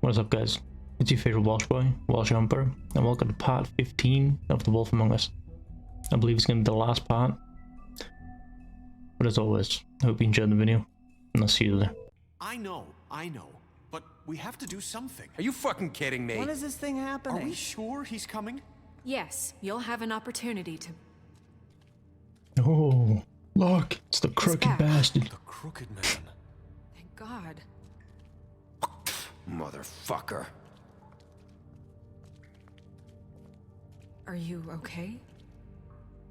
What's up, guys? It's your favorite Welsh boy, WelshEmperor, and welcome to part 15 of The Wolf Among Us. I believe it's going to be the last part. But as always, I hope you enjoyed the video, and I'll see you there. I know, but we have to do something. Are you fucking kidding me? When is this thing happening? Are we sure he's coming? Yes, you'll have an opportunity to... Oh, look, it's the crooked bastard. The crooked man. Thank God. Motherfucker. Are you okay?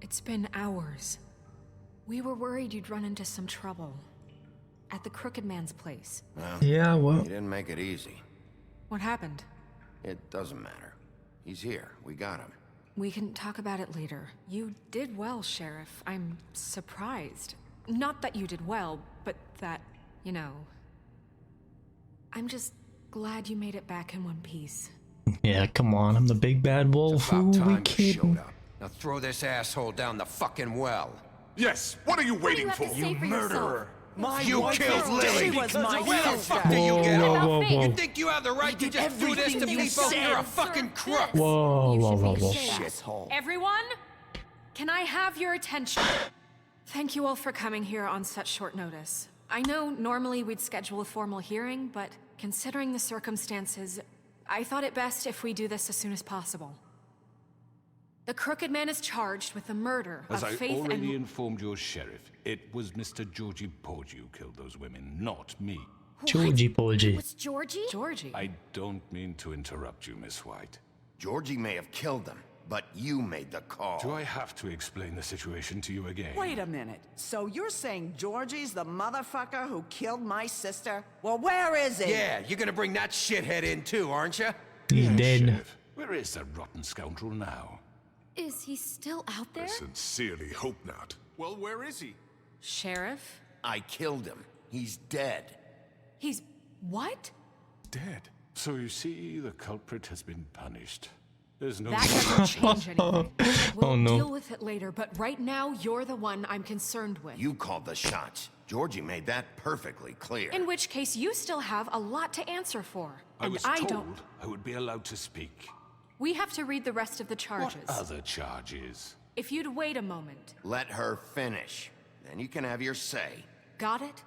It's been hours. We were worried you'd run into some trouble. At the crooked man's place. Well, Yeah, well, he didn't make it easy. What happened? It doesn't matter. He's here. We got him. We can talk about it later. You did well, Sheriff. I'm surprised. Not that you did well, but that, you know... I'm just glad you made it back in one piece. yeah, come on, I'm the big bad wolf. Who About are we time you kidding? showed up. Now throw this asshole down the fucking well. Yes, what are you waiting for? You Murderer. You killed Lily. She was my Where the sister. fuck do you get Whoa, it? whoa, whoa. You think you have the right to just do this to everything you people? said. You're a fucking crook. Whoa, whoa, whoa, whoa. Shithole. Everyone, can I have your attention? Thank you all for coming here on such short notice. I know normally we'd schedule a formal hearing, but considering the circumstances, I thought it best if we do this as soon as possible. The crooked man is charged with the murder As of I Faith already and... informed your sheriff, it was Mr. Georgie Porgy who killed those women, not me. Georgie Porgy. It's Georgie? Georgie. I don't mean to interrupt you, Miss White. Georgie may have killed them, but you made the call. Do I have to explain the situation to you again? Wait a minute. So you're saying Georgie's the motherfucker who killed my sister? Well, where is he? Yeah, you're gonna bring that shithead in too, aren't you? He's dead. Sheriff, where is that rotten scoundrel now? Is he still out there? I sincerely hope not. Well, where is he? Sheriff? I killed him. He's dead. He's... what? Dead. So you see, the culprit has been punished. There's no... That doesn't change anything. We'll Oh, no. deal with it later, but right now, you're the one I'm concerned with. You called the shots. Georgie made that perfectly clear. In which case, you still have a lot to answer for. I And was I told don't... I would be allowed to speak. We have to read the rest of the charges. What other charges? If you'd wait a moment. Let her finish. Then you can have your say. Got it?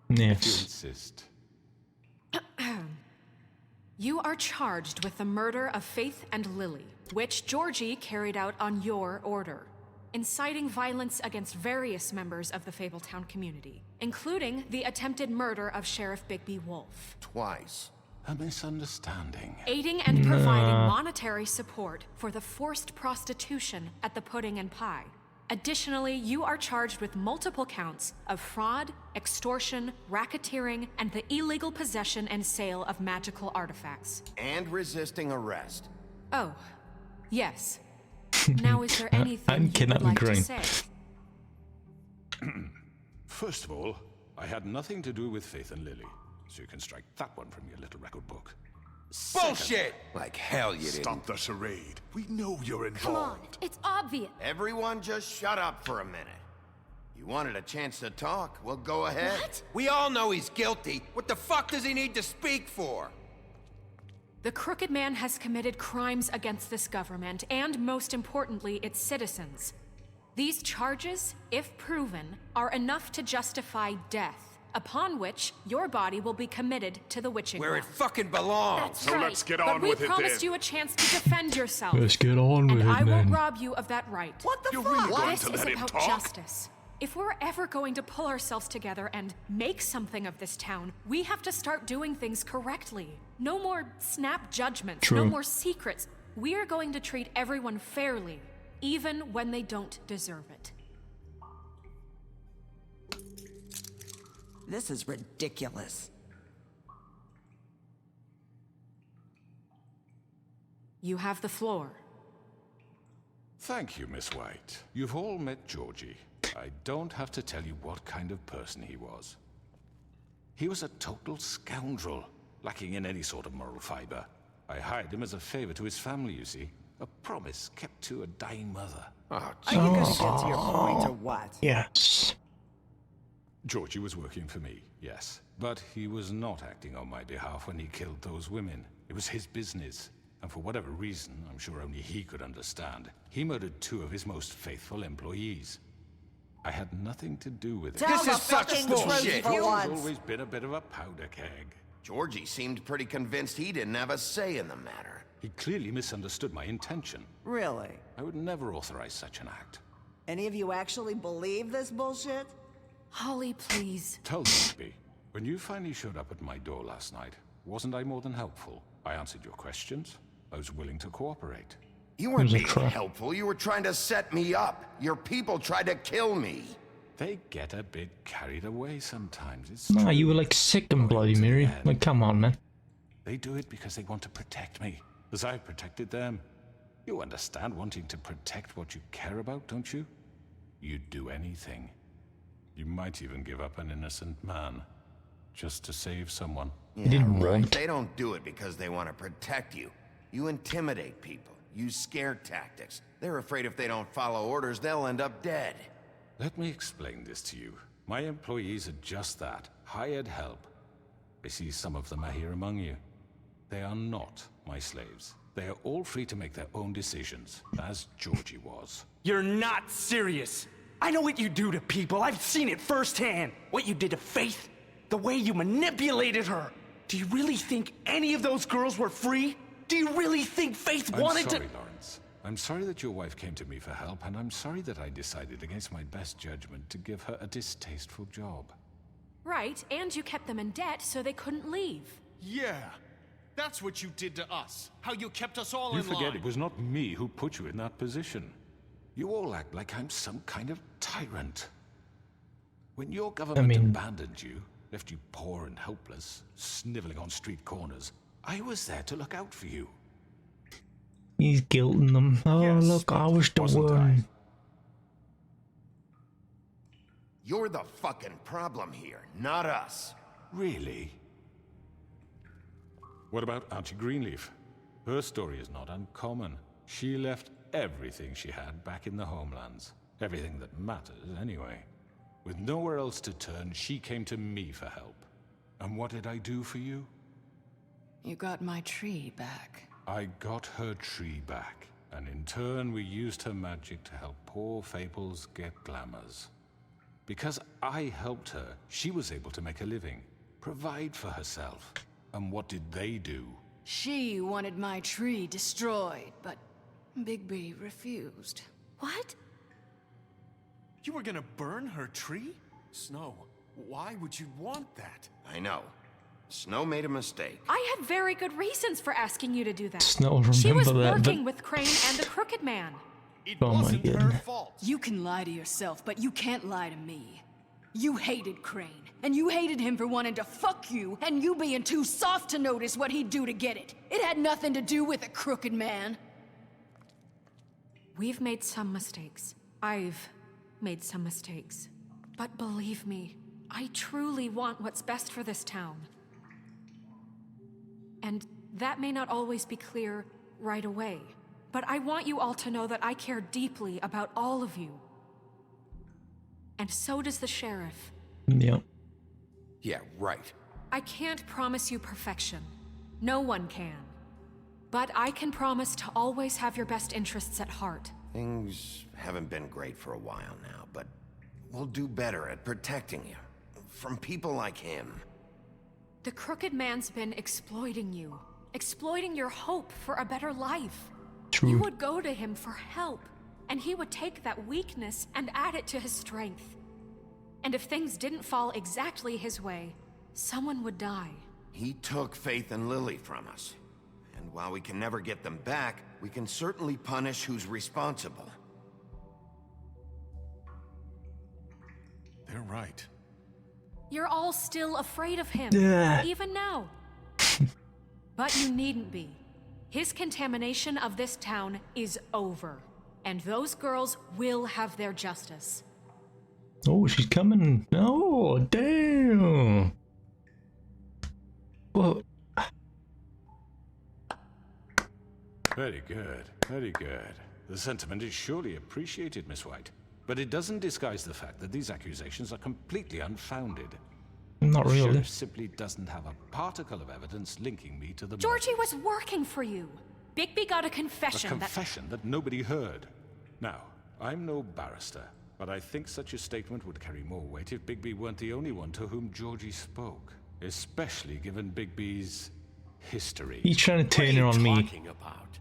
You Yes. insist. You are charged with the murder of Faith and Lily, which Georgie carried out on your order, inciting violence against various members of the Fabletown community, including the attempted murder of Sheriff Bigby Wolf. Twice. A misunderstanding. Aiding and providing monetary support for the forced prostitution at the Pudding and Pie. Additionally, you are charged with multiple counts of fraud, extortion, racketeering, and the illegal possession and sale of magical artifacts. And resisting arrest. Oh, yes. Now, is there anything I you would cannot like agree. to say? First of all, I had nothing to do with Faith and Lily, so you can strike that one from your little record book. Bullshit! Like hell you didn't. Stop the charade. We know you're Come on, involved. it's obvious. Everyone just shut up for a minute. You wanted a chance to talk? Well, go ahead. What? We all know he's guilty. What the fuck does he need to speak for? The crooked man has committed crimes against this government and, most importantly, its citizens. These charges, if proven, are enough to justify death, upon which your body will be committed to the witching Where it well. fucking belongs. That's So right. let's get But on we with it promised then. you a chance to defend yourself. Let's get on with And it, I won't then. rob you of that right. What the You're fuck? really going This to is let him about talk? justice. If we're ever going to pull ourselves together and make something of this town, we have to start doing things correctly. No more snap judgments, no True. more secrets. We are going to treat everyone fairly, even when they don't deserve it. This is ridiculous. You have the floor. Thank you, Miss White. You've all met Georgie. I don't have to tell you what kind of person he was. He was a total scoundrel, lacking in any sort of moral fiber. I hired him as a favor to his family, you see. A promise kept to a dying mother. Oh, Are you gonna get to your point or what? Yes. Georgie was working for me, yes. But he was not acting on my behalf when he killed those women. It was his business. And for whatever reason, I'm sure only he could understand, he murdered 2 of his most faithful employees. I had nothing to do with it. Tell the is such fucking bullshit. truth for He's once. always been a bit of a powder keg. Georgie seemed pretty convinced he didn't have a say in the matter. He clearly misunderstood my intention. Really? I would never authorize such an act. Any of you actually believe this bullshit? Holly, please. Tell me, Bigby, when you finally showed up at my door last night, wasn't I more than helpful? I answered your questions. I was willing to cooperate. You weren't It was a being trap. helpful. You were trying to set me up. Your people tried to kill me. They get a bit carried away sometimes. It's Nah, true. you were like sick and bloody, To the Mary. end. Like, come on, man. They do it because they want to protect me, as I've protected them. You understand wanting to protect what you care about, don't you? You'd do anything. You might even give up an innocent man, just to save someone. Yeah, didn't right. want. They don't do it because they want to protect you. You intimidate people. Use scare tactics. They're afraid if they don't follow orders, they'll end up dead. Let me explain this to you. My employees are just that, hired help. I see some of them are here among you. They are not my slaves. They are all free to make their own decisions, as Georgie was. You're not serious. I know what you do to people. I've seen it firsthand. What you did to Faith, the way you manipulated her. Do you really think any of those girls were free? Do you really think Faith wanted I'm sorry, to... Lawrence. I'm sorry that your wife came to me for help, and I'm sorry that I decided against my best judgment to give her a distasteful job. Right, and you kept them in debt so they couldn't leave. Yeah. That's what you did to us. How you kept us all You in forget line. it was not me who put you in that position. You all act like I'm some kind of tyrant. When your government abandoned you, left you poor and helpless, sniveling on street corners, I was there to look out for you. He's guilting them. Oh, Yes, look, I was the wasn't one. You're the fucking problem here, not us. Really? What about Auntie Greenleaf? Her story is not uncommon. She left everything she had back in the homelands. Everything that matters, anyway. With nowhere else to turn, she came to me for help. And what did I do for you? You got my tree back. I got her tree back, and in turn we used her magic to help poor Fables get glamours. Because I helped her, she was able to make a living, provide for herself. And what did they do? She wanted my tree destroyed, but Bigby refused. What? You were gonna burn her tree? Snow, why would you want that? I know. Snow made a mistake. I had very good reasons for asking you to do that. Snow, She was remember that, working but- with Crane and the Crooked Man. It Oh my wasn't her goodness. fault. You can lie to yourself, but you can't lie to me. You hated Crane, and you hated him for wanting to fuck you, and you being too soft to notice what he'd do to get it. It had nothing to do with a crooked man. We've made some mistakes. I've made some mistakes. But believe me, I truly want what's best for this town. And that may not always be clear right away. But I want you all to know that I care deeply about all of you. And so does the sheriff. Yeah. Yeah, right. I can't promise you perfection. No one can. But I can promise to always have your best interests at heart. Things haven't been great for a while now, but we'll do better at protecting you. From people like him. The Crooked Man's been exploiting you. Exploiting your hope for a better life. True. You would go to him for help, and he would take that weakness and add it to his strength. And if things didn't fall exactly his way, someone would die. He took Faith and Lily from us. And while we can never get them back, we can certainly punish who's responsible. They're right. You're all still afraid of him, Yeah. even now. But you needn't be. His contamination of this town is over, and those girls will have their justice. Oh, she's coming. Oh, damn. Well, Very good, very good. The sentiment is surely appreciated, Miss White. But it doesn't disguise the fact that these accusations are completely unfounded. Not The really. sheriff simply doesn't have a particle of evidence linking me to the murder. Georgie was working for you. Bigby got a A confession confession that nobody heard. Now, I'm no barrister, but I think such a statement would carry more weight if Bigby weren't the only one to whom Georgie spoke. Especially given Bigby's history. He's trying to turn it on me. Talking about?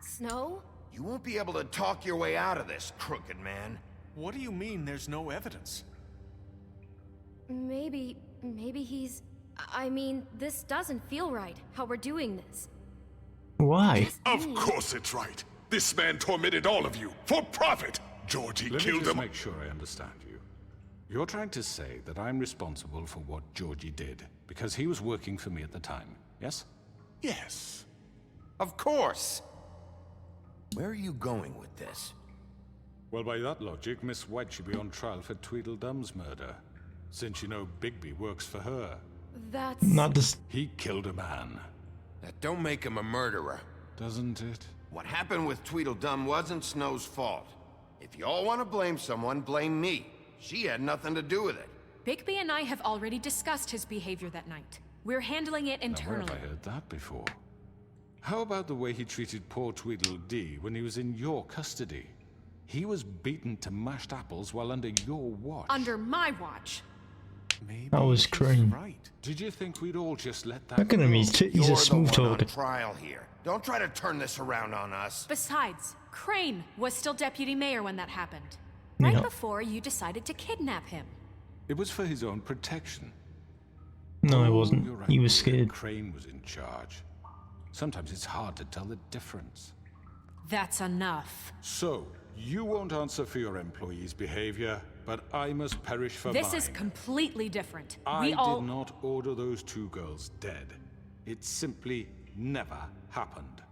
Snow? You won't be able to talk your way out of this, crooked man. What do you mean there's no evidence? Maybe he's... I mean, this doesn't feel right, how we're doing this. Why? Of course it's right. This man tormented all of you for profit. Georgie Let me killed just them. make sure I understand you. You're trying to say that I'm responsible for what Georgie did because he was working for me at the time, yes? Yes. Of course. Where are you going with this? Well, by that logic, Miss White should be on trial for Tweedledum's murder, since you know Bigby works for her. That's... Not this. He killed a man, That don't make him a murderer. doesn't it? What happened with Tweedledum wasn't Snow's fault. If you all want to blame someone, blame me. She had nothing to do with it. Bigby and I have already discussed his behavior that night. We're handling it Now, where internally. have I heard that before? How about the way he treated poor Tweedledee when he was in your custody? He was beaten to mashed apples while under your watch. Under my watch. Maybe That was he's Crane. right. Did you think we'd all just let that Look at him, go? he's You're a smooth the one on talker. trial here. Don't try to turn this around on us. Besides, Crane was still deputy mayor when that happened. Right Yeah. before you decided to kidnap him. It was for his own protection. No, it You're wasn't. right, He was Maria. scared. Crane was in charge. Sometimes it's hard to tell the difference. That's enough. So, you won't answer for your employees' behavior, but I must perish for This mine. is completely different. I We all... did not order those two girls dead. It simply never happened.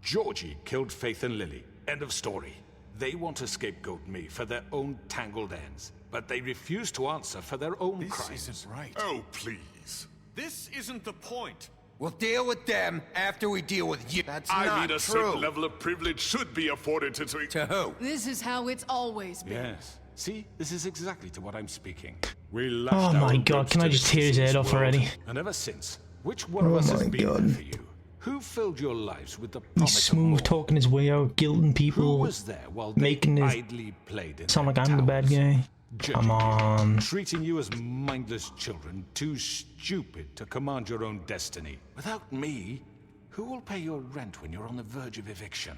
Georgie killed Faith and Lily. End of story. They want to scapegoat me for their own tangled ends, but they refuse to answer for their own This crimes. isn't right. Oh, please. This isn't the point. We'll deal with them after we deal with you. That's I not mean, a true. certain level of privilege should be afforded to... To who? This is how it's always been. Yes. See, this is exactly to what I'm speaking. We lashed Oh our my god, ropes can to I the just tear his head off world, already? And ever since, which one of Oh us has my been God. there for you? Who filled your lives with the He's promise of smooth more? talking his way out, guilting Who people, was there while they making his idly played in sound their like I'm the bad towers? guy. Judging Come you, on. treating you as mindless children, too stupid to command your own destiny. Without me, who will pay your rent when you're on the verge of eviction?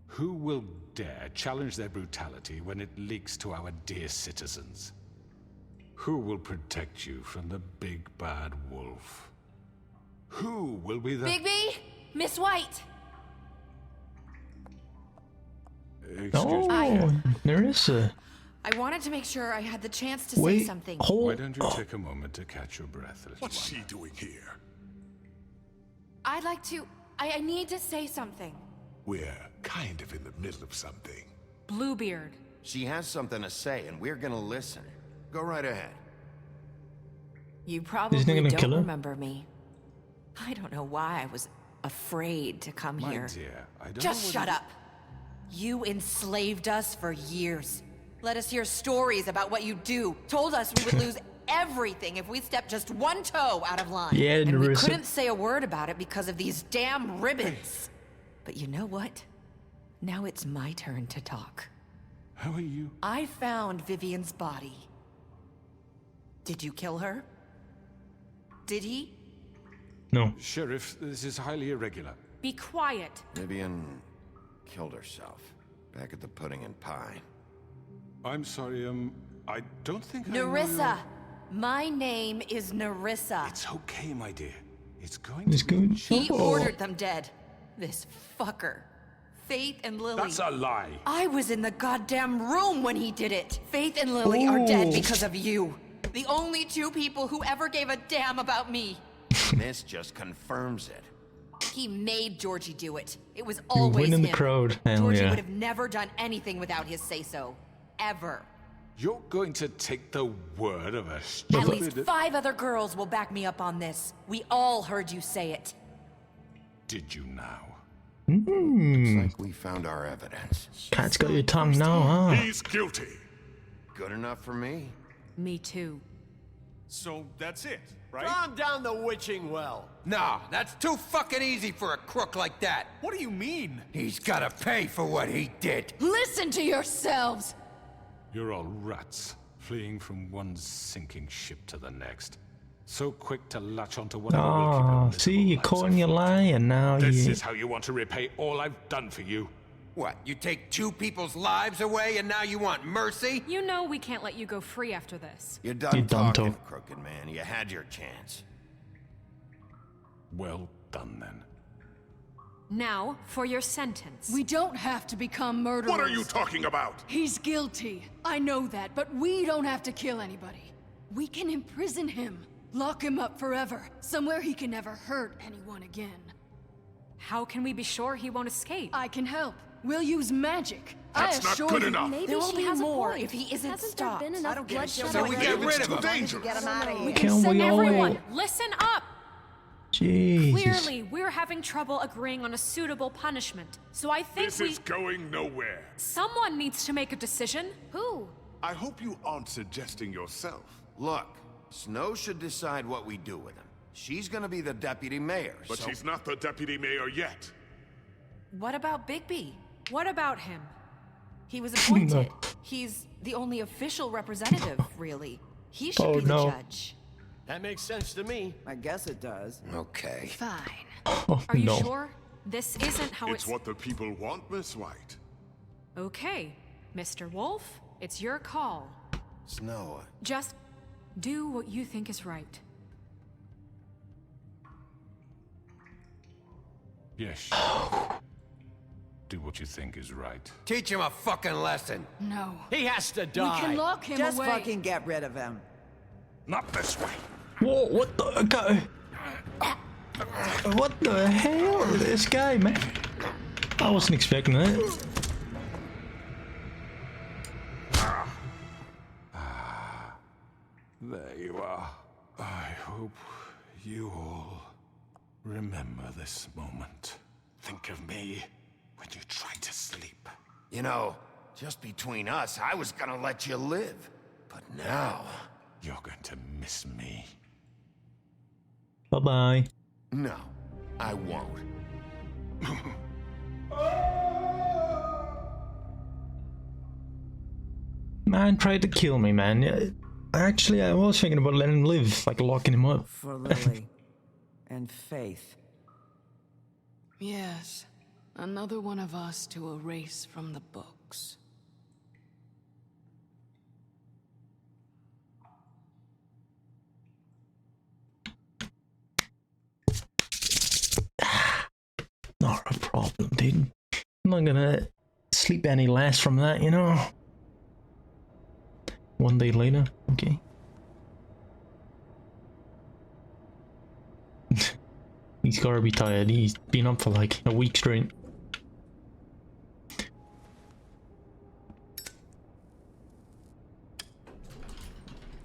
Who will dare challenge their brutality when it leaks to our dear citizens? Who will protect you from the big bad wolf? Who will be the... Bigby! Miss White! Excuse me. Oh, Nerissa. I wanted to make sure I had the chance to say Wait, something. Why hold. don't you take a moment to catch your breath, little What's one? she doing here? I'd like to... I need to say something. We're kind of in the middle of something. Bluebeard. She has something to say, and we're gonna listen. Go right ahead. You Isn't probably he gonna don't kill her? remember me. I don't know why I was afraid to come My here. dear, I don't Just know shut whether- up. You enslaved us for years. Let us hear stories about what you do. Told us we would lose everything if we stepped just one toe out of line. Yeah, and we Nerissa. couldn't say a word about it because of these damn ribbons. But you know what? Now it's my turn to talk. How are you? I found Vivian's body. Did you kill her? Did he? No. Sheriff, this is highly irregular. Be quiet. Vivian killed herself back at the Pudding and Pie. I'm sorry, I don't think I know Nerissa! My name is Nerissa. you- It's okay, my dear. It's going It's to be... good. He Oh. ordered them dead. This fucker. Faith and Lily. That's a lie. I was in the goddamn room when he did it. Faith and Lily are dead Ooh. because of you. The only two people who ever gave a damn about me. This just confirms it. He made Georgie do it. It was You're always winning him. the crowd. Hell Georgie yeah. would have never done anything without his say-so. Ever. You're going to take the word of a At stupid... least 5 other girls will back me up on this. We all heard you say it. Did you now? Looks like we found our evidence. Cat's got your tongue now, huh? He's guilty. Good enough for me. Me too. So that's it, right? Calm down the witching well. Nah, that's too fucking easy for a crook like that. What do you mean? He's gotta pay for what he did. Listen to yourselves! You're all rats, fleeing from one sinking ship to the next. So quick to latch onto whatever will keep Oh, you see, you're miserable caught in your lie, and now This you... is how you want to repay all I've done for you. What, you take 2 people's lives away and now you want mercy? You know we can't let you go free after this. You're done talking, crooked man. You had your chance. Well done, then. Now, for your sentence. We don't have to become murderers. What are you talking about? He's guilty. I know that, but we don't have to kill anybody. We can imprison him. Lock him up forever. Somewhere he can never hurt anyone again. How can we be sure he won't escape? I can help. We'll use magic. That's I not assure good you. enough. Maybe There will she be has more a point. if he isn't Hasn't stopped. there been enough bloodshed So we get rid of him. Dangerous. Get him out of here. We Can can we send all- Everyone, listen up! Jesus. Clearly, we're having trouble agreeing on a suitable punishment. So I think This is going nowhere. someone needs to make a decision. Who? I hope you aren't suggesting yourself. Look, Snow should decide what we do with him. She's gonna be the deputy mayor, But so... she's not the deputy mayor yet. What about Bigby? What about him? He was appointed. He's the only official representative, really. He should be the no. judge. That makes sense to me. I guess it does. Okay. Fine. Oh, Are you no. sure? This isn't how It's what the people want, Miss White. Okay, Mr. Wolf, it's your call. Snow, Just do what you think is right. Yes. Do what you think is right. Teach him a fucking lesson. No. He has to We die. can lock him Just away. fucking get rid of him. Not this way. Whoa, what the... Okay. What the hell? This guy, man. I wasn't expecting that. There you are. I hope you all remember this moment. Think of me when you try to sleep. you know, just between us, I was gonna let you live. But now... You're going to miss me. Bye-bye. No, I won't. Man tried to kill me, man. Yeah, actually, I was thinking about letting him live, like locking him up. For Lily. And Faith. Yes. Another one of us to erase from the books. Not a problem, dude. I'm not gonna sleep any less from that, you know? One day later, okay. He's gotta be tired. He's been up for like a week straight.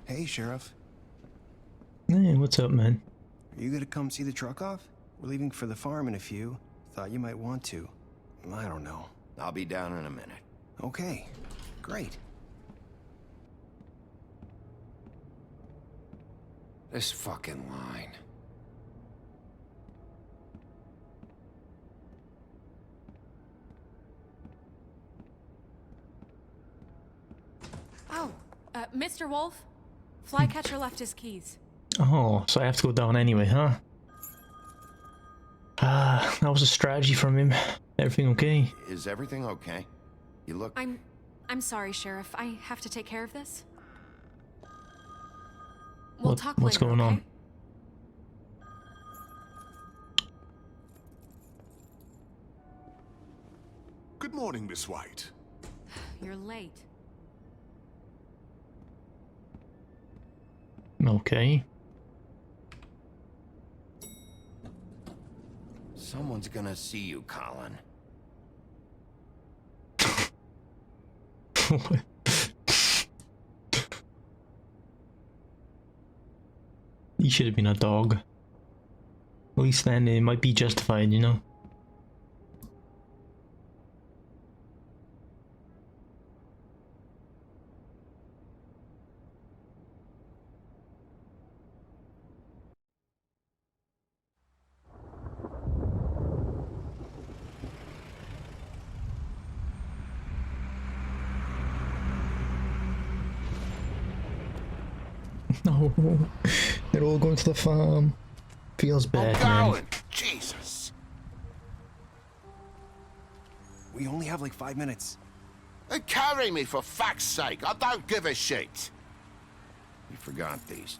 Hey, Sheriff. Hey, what's up, man? Are you gonna come see the truck off? We're leaving for the farm in a few. Thought you might want to. I don't know. I'll be down in a minute. Okay, great. This fucking line. Oh, Mr. Wolf, Flycatcher left his keys. Oh, so I have to go down anyway, huh? That was a strategy from him. Everything okay? Is everything okay? You look... I'm sorry, Sheriff. I have to take care of this. We'll talk What's later, going okay? on? Good morning, Miss White. You're late. Okay. Someone's gonna see you, Colin. He should have been a dog. At least then it might be justified, you know? No, they're all going to the farm. Feels bad, I'm going. man. Jesus. We only have like 5 minutes. Carry me for fuck's sake. I don't give a shit. You forgot these.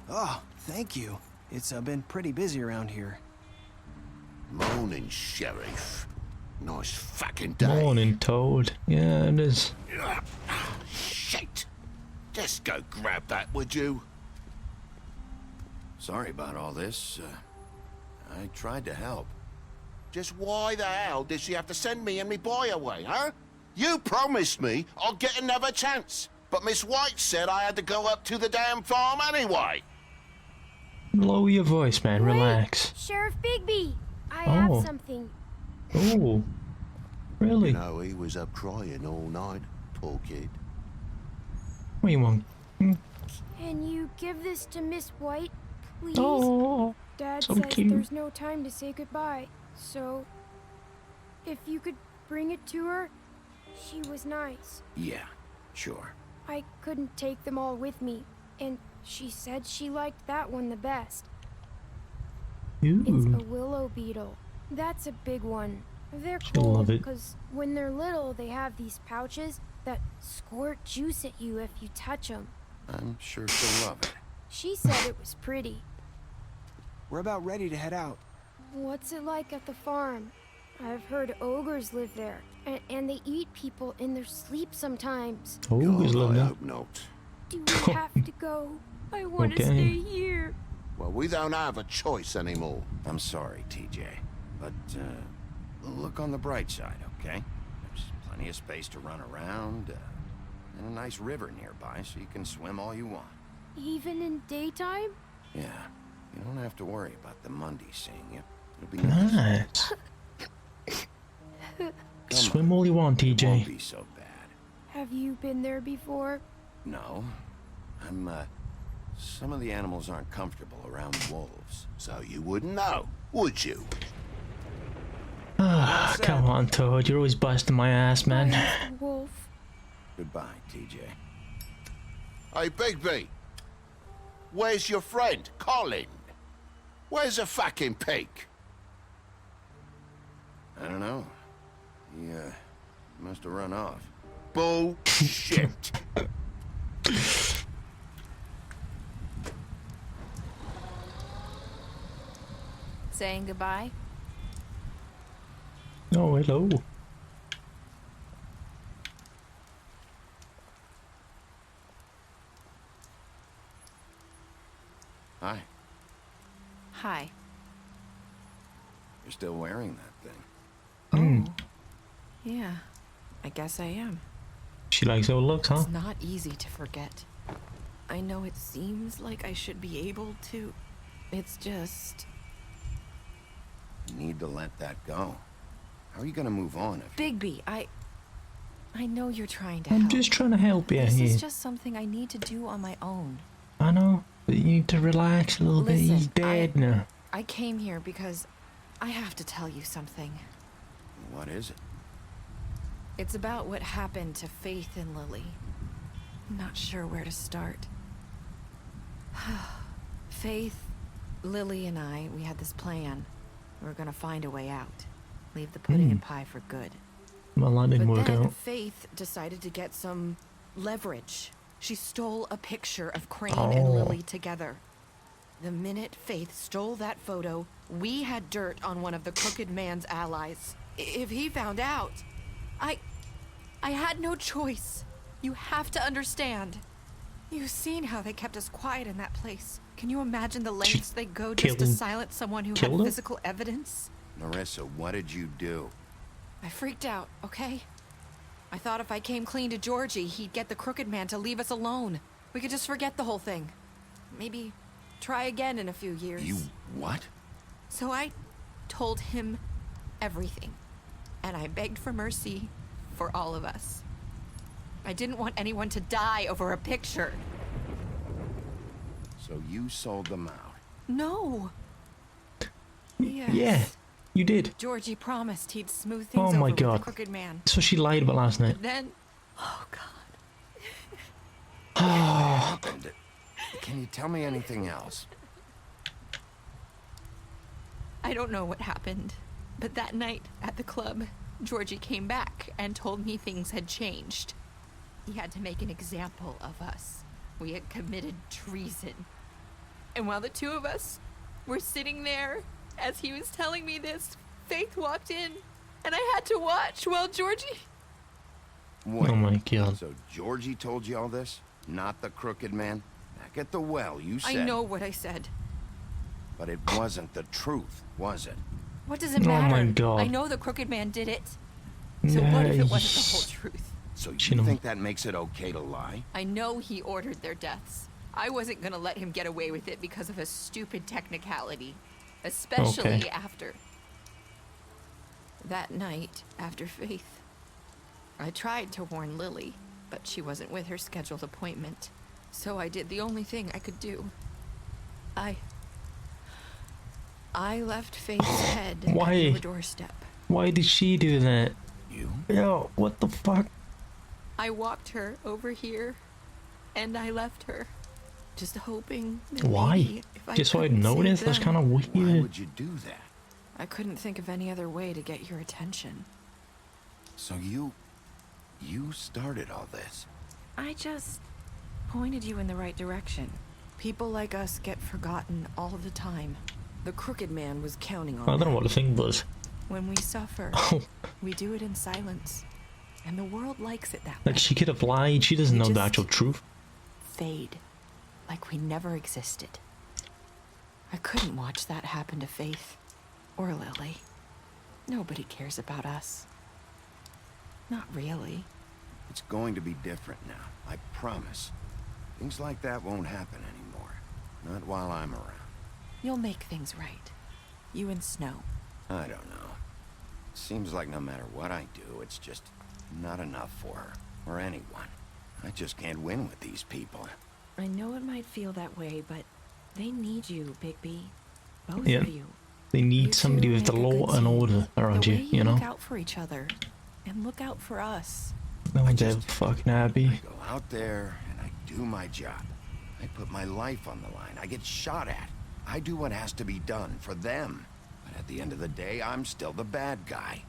Oh, thank you. It's been pretty busy around here. Morning, Sheriff. Nice fucking day. Morning, Toad. Yeah, it is. Shit. Just go grab that, would you? Sorry about all this. I tried to help. Just why the hell did she have to send me and me boy away, huh? You promised me I'll get another chance. But Miss White said I had to go up to the damn farm anyway. Lower your voice, man. Relax. Sheriff Bigby, I have something. Oh, really? You know, he was up crying all night, poor kid. What do you want? Can you give this to Miss White, please? Oh, Dad so says cute. there's no time to say goodbye, so if you could bring it to her, she was nice. Yeah, sure. I couldn't take them all with me, and she said she liked that one the best. Ooh. It's a willow beetle. That's a big one. They're She'll cool love it. because when they're little, they have these pouches that squirt juice at you if you touch them. I'm sure she'll love it. She said it was pretty. We're about ready to head out. What's it like at the farm? I've heard ogres live there, and they eat people in their sleep sometimes. Ogres live I there. hope not. Do we have to go? I want to Okay. stay here. Well, we don't have a choice anymore. I'm sorry, TJ, but look on the bright side, okay? There's plenty of space to run around, and a nice river nearby, so you can swim all you want. Even in daytime? Yeah, you don't have to worry about the Mundy seeing you. It'll be nice. Nice. Swim all you want, It won't TJ. be so bad. Have you been there before? No, some of the animals aren't comfortable around wolves. So you wouldn't know, would you? Ah, come on, Toad. You're always busting my ass, man. Mr. Wolf. Goodbye, TJ. Hey, Bigby. Where's your friend, Colin? Where's the fucking pig? I don't know. He must have run off. Bullshit. Saying goodbye? Oh, hello. Hi. Hi. You're still wearing that thing. Oh. Yeah. I guess I am. She likes old looks, huh? It's not easy to forget. I know it seems like I should be able to. It's just... You need to let that go. How are you gonna move on if... Bigby, I know you're trying to I'm help. just trying to help you This here. is just something I need to do on my own. I know, but you need to relax a little bit. He's Listen, dead now. I came here because I have to tell you something. What is it? It's about what happened to Faith and Lily. I'm not sure where to start. Faith, Lily, and I, we had this plan. We were gonna find a way out. Leave the pudding and pie for good. Well, that didn't But work then out. Faith decided to get some leverage. She stole a picture of Crane and Lily together. The minute Faith stole that photo, we had dirt on one of the Crooked Man's allies. If he found out, I had no choice. You have to understand. You've seen how they kept us quiet in that place. Can you imagine the lengths they go just to silence someone who had physical evidence? Marissa, what did you do? I freaked out, okay? I thought if I came clean to Georgie, he'd get the Crooked Man to leave us alone. We could just forget the whole thing. Maybe try again in a few years. You what? So I told him everything. And I begged for mercy for all of us. I didn't want anyone to die over a picture. So you sold them out? No. Yes. Yeah, you did. Georgie promised he'd smooth things Oh over my with the god. Crooked Man. That's what she lied about last night. Then, oh god. Oh, Can you tell me anything else? I don't know what happened, but that night at the club, Georgie came back and told me things had changed. He had to make an example of us. We had committed treason. And while the two of us were sitting there, as he was telling me this, Faith walked in, and I had to watch while Georgie... Wait, oh my god. So Georgie told you all this? Not the crooked man? Back at the well, you said... I know what I said. But it wasn't the truth, was it? What does it matter? Oh my god. I know the crooked man did it. So what if it wasn't the whole truth? So you think that makes it okay to lie? I know he ordered their deaths. I wasn't gonna let him get away with it because of a stupid technicality. Especially after... that night, after Faith. I tried to warn Lily, but she wasn't with her scheduled appointment. So I did the only thing I could do. I left Faith's head Why? at the doorstep. Why did she do that? You? Yo, what the fuck? I walked her over here, and I left her. Just hoping that Why? maybe if I Just so I'd couldn't save notice? That's them. kind of weird. Why would you do that? I couldn't think of any other way to get your attention. So you started all this? I just pointed you in the right direction. People like us get forgotten all the time. The crooked man was counting on I don't know that. what the thing was. When we suffer, we do it in silence. And the world likes it that way. Like, she could have lied. She doesn't We know the just actual truth. fade. Like we never existed. I couldn't watch that happen to Faith. Or Lily. Nobody cares about us. Not really. It's going to be different now, I promise. Things like that won't happen anymore. Not while I'm around. You'll make things right. You and Snow. I don't know. Seems like no matter what I do, it's just not enough for her, or anyone. I just can't win with these people. I know it might feel that way, but they need you, Bigby. Both Yeah. of you. They need You somebody two with the make a law good and team. order around The you, way you know? Look out for each other. And look out for us. No one's ever fucking happy. I go out there and I do my job. I put my life on the line. I get shot at. I do what has to be done for them. But at the end of the day, I'm still the bad guy.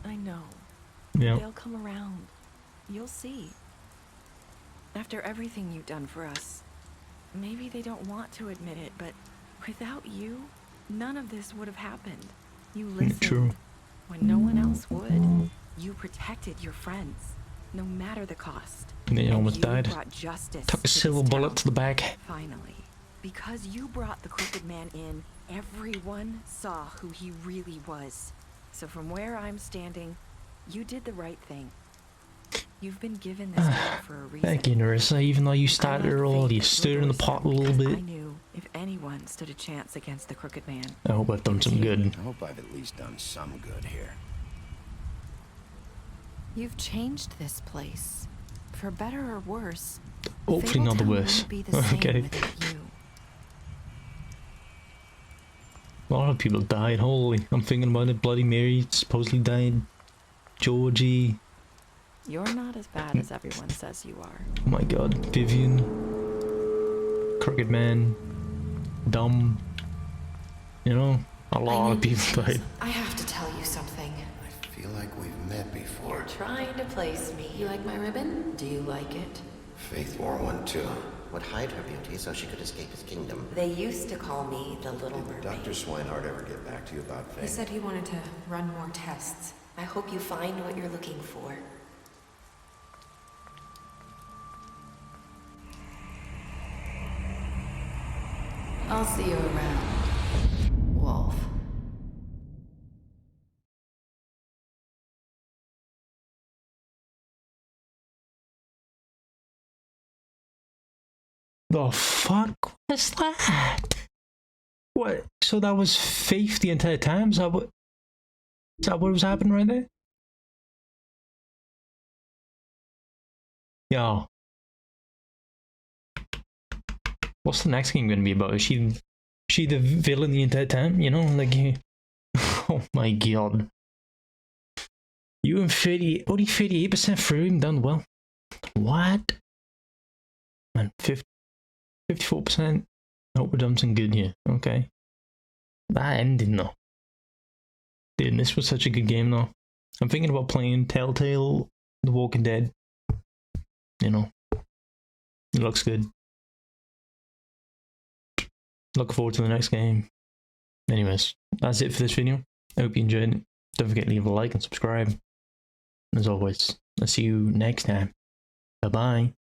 I know. Yeah. They'll come around. You'll see. After everything you've done for us, maybe they don't want to admit it, but without you, none of this would have happened. You listened True. when no one else would. You protected your friends, no matter the cost. And then you And almost you died. brought justice Took a to silver this bullet town. to the back. Finally. Because you brought the crooked man in, everyone saw who he really was. So from where I'm standing, you did the right thing. You've been given this job for a reason. Thank you, Narissa. Even though you started her all, you stirred in the pot a little I bit. knew if anyone stood a chance against the crooked man. I hope I've done some good. I hope I've at least done some good here. You've changed this place. For better or worse. Hopefully not the Fabletown worst. wouldn't be the same Okay. without you. A lot of people died. Holy, I'm thinking about it. Bloody Mary supposedly died. Georgie. You're not as bad as everyone says you are. Oh my god. Vivian. Crooked Man. Dumb. You know, a lot of people died. I have to tell you something. I feel like we've met before. Trying to place me. You like my ribbon? Do you like it? Faith wore one too. Would hide her beauty so she could escape his kingdom. They used to call me the Little Mermaid. Dr. Swinehart ever get back to you about Faith? He said he wanted to run more tests. I hope you find what you're looking for. I'll see you around, Wolf. The fuck was that? What? So that was Faith the entire time? Is that what was happening right there? Yo. What's the next game gonna be about? Is she the villain the entire time? You know, like, oh my god. You and 30, only 38% through him done well. What? Man, 50. 54%. I hope we're done some good here. Okay. That ending though. Dude, this was such a good game though. I'm thinking about playing Telltale The Walking Dead. You know. It looks good. Looking forward to the next game. Anyways, that's it for this video. I hope you enjoyed it. Don't forget to leave a like and subscribe. As always, I'll see you next time. Bye bye.